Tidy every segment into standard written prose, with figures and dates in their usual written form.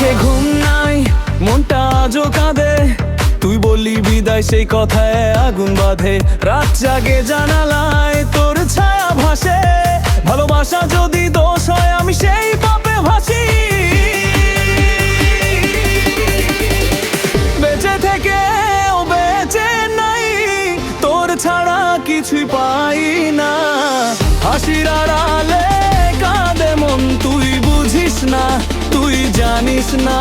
চোখে ঘুম নাই, মনটা আজও কাঁদে। তুই বললি বিদায়, সেই কথায় আগুন বাঁধে। রাত জাগে জানালায়, তোর ছায়া ভাসে। ভালোবাসা যদি দোষ হয়, আমি সেই পাপে ভাসি। বেঁচে থেকে ও বেঁচে নাই, তোর ছাড়া কিছুই পাই না। হাসির আড়ালে কাঁদে মন, তুই বুঝিস না, তুই জানিস না।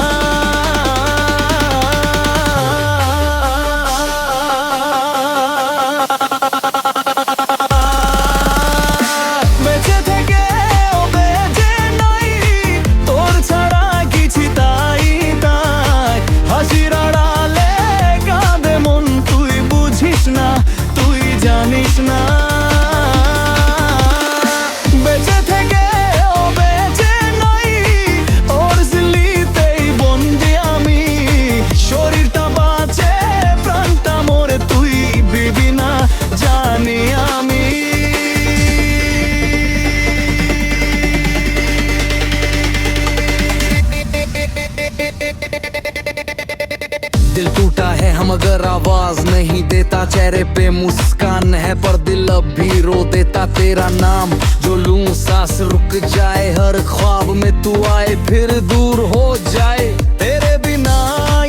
दिल टूटा है हम अगर आवाज नहीं देता, चेहरे पे मुस्कान है पर दिल अब भी रो देता। तेरा नाम जो लूं सांस रुक जाए, हर ख्वाब में तू आए फिर दूर हो जाए। तेरे बिना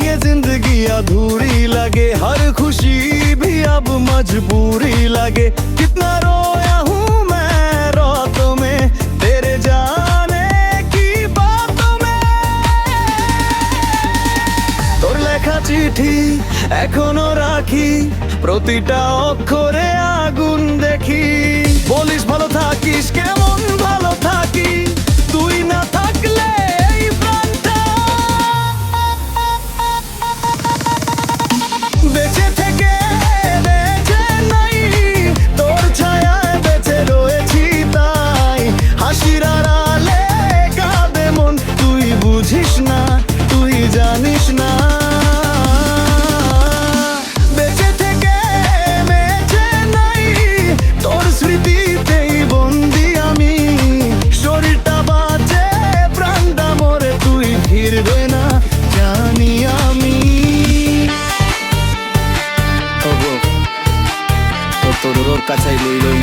ये जिंदगी अधूरी लगे, हर खुशी भी अब मजबूरी लगे। कितना रोया हूँ मैं रातों में, तेरे जाने की बातों में। তোর লেখা চিঠি এখনো রাখি, প্রতিটা অক্ষরে আগুন দেখি। বলিস ভালো থাকিস, কেমন ভালো থাকি, তুই না থাকলে এই প্রাণটা। বেঁচে থেকে বেঁচে নাই, তোর ছায়ায় বেঁচে রয়েছি তাই। হাসির আড়ালে কাঁদে মন, তুই বুঝিস না, তুই জানিস না। তোর কাছে লইলই